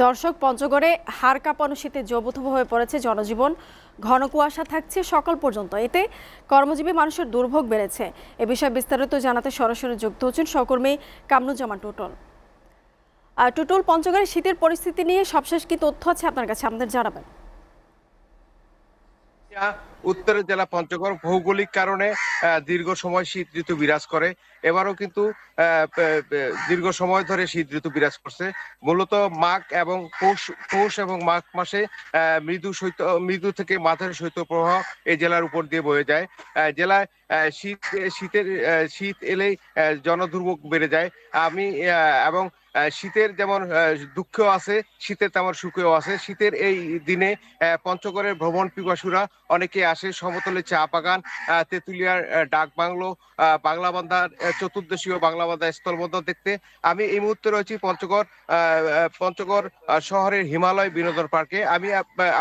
দর্শক, পঞ্চগড়ে হাড় কাঁপানো শীতে জবুথবু হয়ে পড়েছে জনজীবন। ঘন কুয়াশা থাকছে সকাল পর্যন্ত, এতে কর্মজীবী মানুষের দুর্ভোগ বেড়েছে। এ বিষয়ে বিস্তারিত জানাতে সরাসরি যুক্ত হচ্ছেন সহকর্মী কামরুজ্জামান টুটুল। টুটুল, পঞ্চগড়ের শীতের পরিস্থিতি নিয়ে সবশেষ কি তথ্য আছে আপনার কাছে, আমাদের জানাবেন। উত্তরের জেলা পঞ্চগড় ভৌগোলিক কারণে দীর্ঘ সময় শীত ঋতু বিরাজ করে। এবারও কিন্তু দীর্ঘ সময় ধরে শীত ঋতু বিরাজ করছে। মূলত মাঘ এবং পৌষ এবং মাঘ মাসে মৃদু থেকে মাঝারি শৈত্যপ্রবাহ এই জেলার উপর দিয়ে বয়ে যায়। জেলায় শীত এলেই জনদুর্ভোগ বেড়ে যায়। এবং শীতের যেমন দুঃখ আছে, শীতের তেমন সুখেও আছে। শীতের এই দিনে পঞ্চগড়ের ভ্রমণ পিপাসুরা অনেকে আসে সমতলে চা বাগান, তেঁতুলিয়ার ডাক বাংলো, বাংলাবান্ধার চতুর্দেশীয় বাংলাবান্ধা স্থলবন্দর দেখতে। আমি এই মুহূর্তে রয়েছি পঞ্চগড় শহরের হিমালয় বিনোদন পার্কে। আমি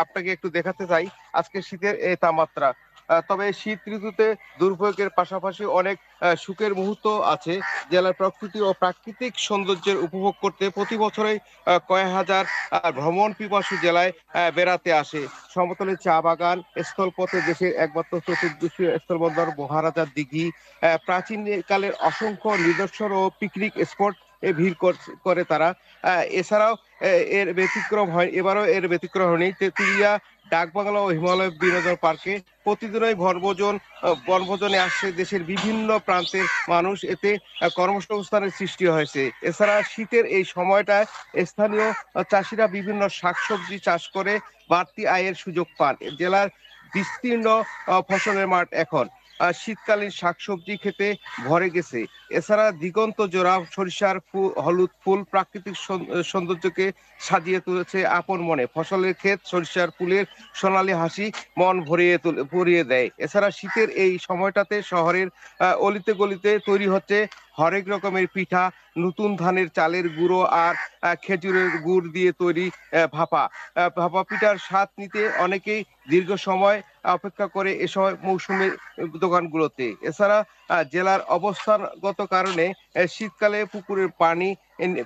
আপনাকে একটু দেখাতে চাই আজকে শীতের এই তাপমাত্রা। তবে শীত ঋতুতে দুর্ভোগের পাশাপাশি অনেক সুখের মুহূর্ত আছে। জেলার প্রকৃতি ও প্রাকৃতিক সৌন্দর্যের উপভোগ করতে প্রতি বছরই কয়েক হাজার ভ্রমণ পিপাসু জেলায় বেড়াতে আসে। সমতলে চা বাগান, স্থলপথে দেশের একমাত্র চতুর্দেশীয় স্থলবন্দর মহারাজার দিঘি, প্রাচীন কালের অসংখ্য নিদর্শন ও পিকনিক স্পট ভিড় করে তারা। এছাড়াও এবারও এর ব্যতিক্রম হয়নি। তেঁতুলিয়া ডাকবাংলা ও হিমালয় বিনোদন পার্কে প্রতিদিনই বনভোজনে আসছে দেশের বিভিন্ন প্রান্তের মানুষ। এতে কর্মসংস্থানের সৃষ্টি হয়েছে। এছাড়া শীতের এই সময়টায় স্থানীয় চাষিরা বিভিন্ন শাকসবজি চাষ করে বাড়তি আয়ের সুযোগ পান। জেলার বিস্তীর্ণ ফসলের মাঠ এখন শীতকালীন শাকসবজি খেতে ভরে গেছে। এছাড়া দিগন্ত জোড়া সরিষার হলুদ ফুল প্রাকৃতিক সৌন্দর্যকে সাজিয়ে তুলেছে আপন মনে। ফসলের ক্ষেত সরিষার ফুলের সোনালী হাসি মন ভরিয়ে দেয়। এছাড়া শীতের এই সময়টাতে শহরের অলিতে গলিতে তৈরি হচ্ছে হরেক রকমের পিঠা, নতুন ধানের চালের গুঁড়ো আর খেজুরের গুড় দিয়ে তৈরি ভাপা পিঠার স্বাদ নিতে অনেকেই দীর্ঘ সময় অপেক্ষা করে এ সময় মৌসুমের দোকানগুলোতে। এছাড়া জেলার অবস্থানগত কারণে শীতকালে পুকুরের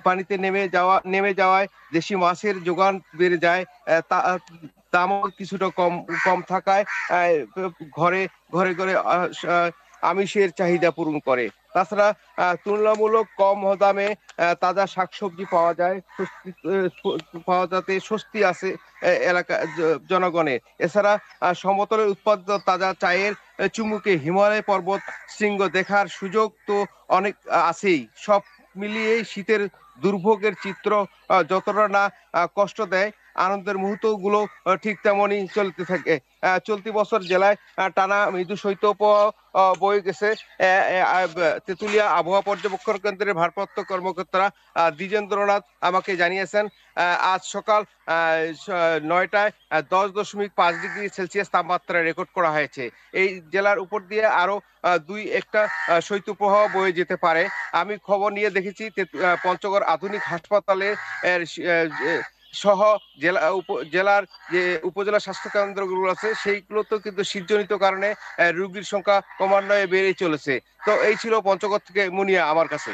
পানিতে নেমে যাওয়ায় দেশি মাছের যোগান বেড়ে যায়। দামও কিছুটা কম থাকায় ঘরে ঘরে ঘরে আমিষের চাহিদা পূরণ করে। তাছাড়া তুলনামূলক কম দামে তাজা শাকসবজি পাওয়া যাতে স্বস্তি আছে এলাকা জনগণের। এছাড়া সমতলের উৎপাদিত তাজা চায়ের চুমুকে হিমালয় পর্বত শৃঙ্গ দেখার সুযোগ তো অনেক আছেই। সব মিলিয়ে শীতের দুর্ভোগের চিত্র যতটা না কষ্ট দেয়, আনন্দের মুহূর্তগুলো ঠিক তেমনই চলতে থাকে। চলতি বছর জেলায় টানা মৃদু শৈত্যপ্রবাহ বয়ে গেছে। তেঁতুলিয়া আবহাওয়া পর্যবেক্ষণ কেন্দ্রের ভারপ্রাপ্ত কর্মকর্তারা দ্বিজেন্দ্রনাথ আমাকে জানিয়েছেন আজ সকাল 9টায় 10.5 ডিগ্রি সেলসিয়াস তাপমাত্রা রেকর্ড করা হয়েছে। এই জেলার উপর দিয়ে আরো দুই একটা শৈত্যপ্রবাহ বয়ে যেতে পারে। আমি খবর নিয়ে দেখেছি পঞ্চগড় আধুনিক হাসপাতালে সহ জেলার যে উপজেলা স্বাস্থ্য কেন্দ্রগুলো আছে সেইগুলোতেও কিন্তু শীতজনিত কারণে রোগীর সংখ্যা ক্রমান্বয়ে বেড়েই চলেছে। তো এই ছিল পঞ্চগড় থেকে মুনিয়া আমার কাছে।